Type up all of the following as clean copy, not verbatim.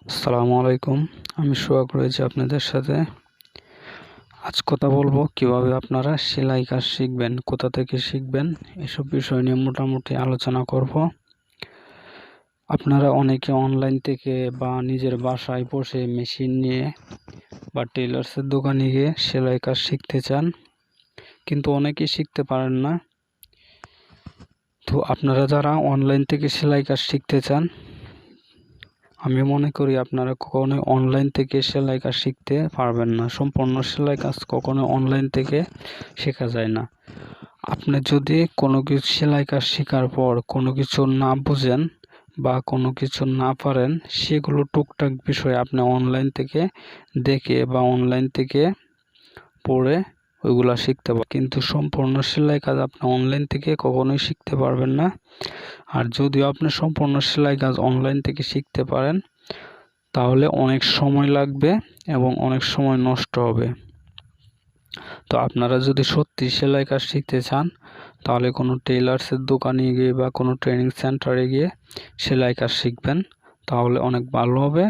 আসসালামু আলাইকুম। আমি সোহাগ রয়েছি আপনাদের সাথে। আজ কথা বলবো কিভাবে আপনারা সেলাই কাজ শিখবেন, কোথা থেকে শিখবেন, এসব বিষয় নিয়ে মোটামুটি আলোচনা করব। আপনারা অনেকে অনলাইন থেকে বা নিজের বাসায় বসে মেশিন নিয়ে বা টেলার্সের দোকানে গিয়ে সেলাই কাজ শিখতে চান, কিন্তু অনেকেই শিখতে পারেন না। তো আপনারা যারা অনলাইন থেকে সেলাই কাজ শিখতে চান, আমি মনে করি আপনারা কখনোই অনলাইন থেকে সেলাই কাজ শিখতে পারবেন না। সম্পূর্ণ সেলাই কাজ কখনো অনলাইন থেকে শেখা যায় না। আপনি যদি কোনো কিছু সেলাই কাজ শেখার পর কোনো কিছু না বুঝেন বা কোনো কিছু না পারেন, সেগুলো টুকটাক বিষয় আপনি অনলাইন থেকে দেখে বা অনলাইন থেকে পড়ে ওইগুলা শিখতে পারেন, কিন্তু সম্পূর্ণ সেলাই কাজ আপনি অনলাইন থেকে কখনোই শিখতে পারবেন না। আর যদিও আপনি সম্পূর্ণ সেলাই কাজ অনলাইন থেকে শিখতে পারেন, তাহলে অনেক সময় লাগবে এবং অনেক সময় নষ্ট হবে। তো আপনারা যদি সত্যি সেলাই কাজ শিখতে চান, তাহলে কোনো টেলার্সের দোকানে গিয়ে বা কোনো ট্রেনিং সেন্টারে গিয়ে সেলাই কাজ শিখবেন, তাহলে অনেক ভালো হবে।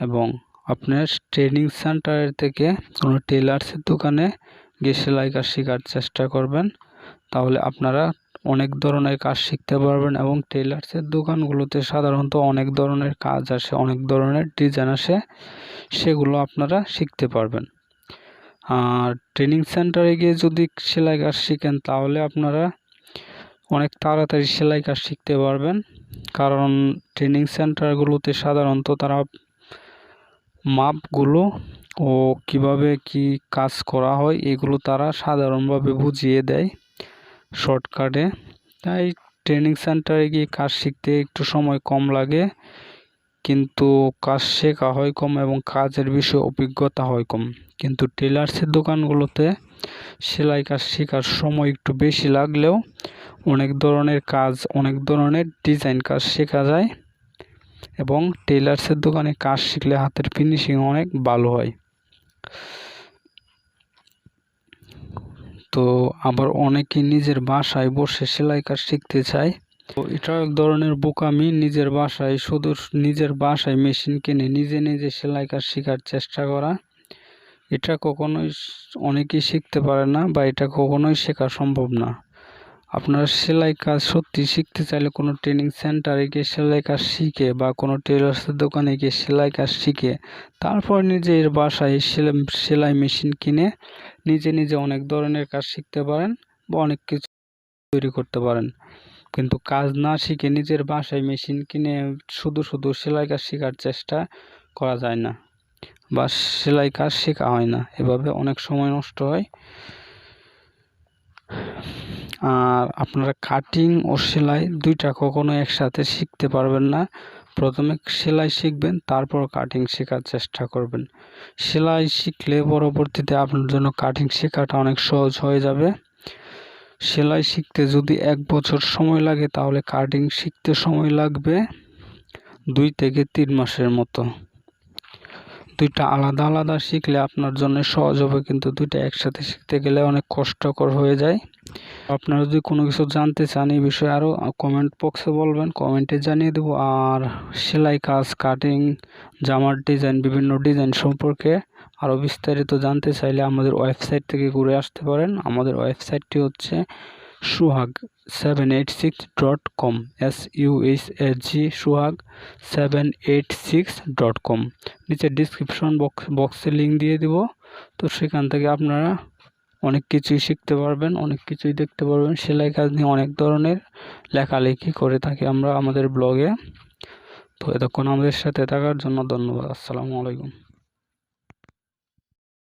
এবং আপনার ট্রেনিং সেন্টারের থেকে কোনো টেলার্সের দোকানে গিয়ে সেলাই কাজ শেখার চেষ্টা করবেন, তাহলে আপনারা অনেক ধরনের কাজ শিখতে পারবেন। এবং টেলার্সের দোকানগুলোতে সাধারণত অনেক ধরনের কাজ আসে, অনেক ধরনের ডিজাইন আসে, সেগুলো আপনারা শিখতে পারবেন। আর ট্রেনিং সেন্টারে গিয়ে যদি সেলাই কাজ শিখেন, তাহলে আপনারা অনেক তাড়াতাড়ি সেলাই কাজ শিখতে পারবেন, কারণ ট্রেনিং সেন্টারগুলোতে সাধারণত তারা মাপগুলো ও কিভাবে কি কাজ করা হয় এগুলো তারা সাধারণভাবে বুঝিয়ে দেয় শর্টকাটে। তাই ট্রেনিং সেন্টারে গিয়ে কাজ শিখতে একটু সময় কম লাগে, কিন্তু কাজ শেখা হয় কম এবং কাজের বিষয়ে অভিজ্ঞতা হয় কম। কিন্তু টেলার্সের দোকানগুলোতে সেলাই কাজ শেখার সময় একটু বেশি লাগলেও অনেক ধরনের কাজ, অনেক ধরনের ডিজাইন কাজ শেখা যায়। এবং টেলার্সের দোকানে কাজ শিখলে হাতের ফিনিশিং অনেক ভালো হয়। তো আবার অনেকে নিজের বাসায় বসে সেলাই কাজ শিখতে চায়। তো এটা এক ধরনের বোকামি, নিজের বাসায় মেশিন কিনে নিজে নিজে সেলাই কাজ শেখার চেষ্টা করা। এটা কখনোই অনেকেই শিখতে পারে না বা এটা কখনোই শেখা সম্ভব না। আপনারা সেলাই কাজ সত্যি শিখতে চাইলে কোনো ট্রেনিং সেন্টারে গিয়ে সেলাই কাজ শিখে বা কোনো টেলার্সের দোকানে গিয়ে সেলাই কাজ শিখে তারপর নিজের বাসায় সেলাই মেশিন কিনে নিজে নিজে অনেক ধরনের কাজ শিখতে পারেন বা অনেক কিছু তৈরি করতে পারেন। কিন্তু কাজ না শিখে নিজের বাসায় মেশিন কিনে শুধু শুধু সেলাই কাজ শেখার চেষ্টা করা যায় না বা সেলাই কাজ শেখা হয় না, এভাবে অনেক সময় নষ্ট হয়। আর আপনারা কাটিং ও সেলাই দুইটা কখনো একসাথে শিখতে পারবেন না। প্রথমে সেলাই শিখবেন, তারপর কাটিং শেখার চেষ্টা করবেন। সেলাই শিখলে পরবর্তীতে আপনার জন্য কাটিং শেখাটা অনেক সহজ হয়ে যাবে। সেলাই শিখতে যদি 1 বছর সময় লাগে, তাহলে কাটিং শিখতে সময় লাগবে 2 থেকে 3 মাসের মতো। দুইটা আলাদা আলাদা শিখলে আপনার জন্য সহজ হবে, কিন্তু দুইটা একসাথে শিখতে গেলে অনেক কষ্টকর হয়ে যায়। আপনারা যদি কোনো কিছু জানতে চান এই বিষয়ে আরও কমেন্ট বক্সে বলবেন, কমেন্টে জানিয়ে দেবো। আর সেলাই কাজ, কাটিং, জামার ডিজাইন, বিভিন্ন ডিজাইন সম্পর্কে আরও বিস্তারিত জানতে চাইলে আমাদের ওয়েবসাইট থেকে ঘুরে আসতে পারেন। আমাদের ওয়েবসাইটটি হচ্ছে suhag786.com, suhag786.com। নিচে ডিসক্রিপশন বক্সে লিঙ্ক দিয়ে দিব। তো সেখান থেকে আপনারা অনেক কিছুই শিখতে পারবেন, অনেক কিছুই দেখতে পারবেন। সেলাই কাজ নিয়ে অনেক ধরনের লেখালেখি করে থাকি আমরা আমাদের ব্লগে। তো এতক্ষণ আমাদের সাথে থাকার জন্য ধন্যবাদ। আসসালামু আলাইকুম।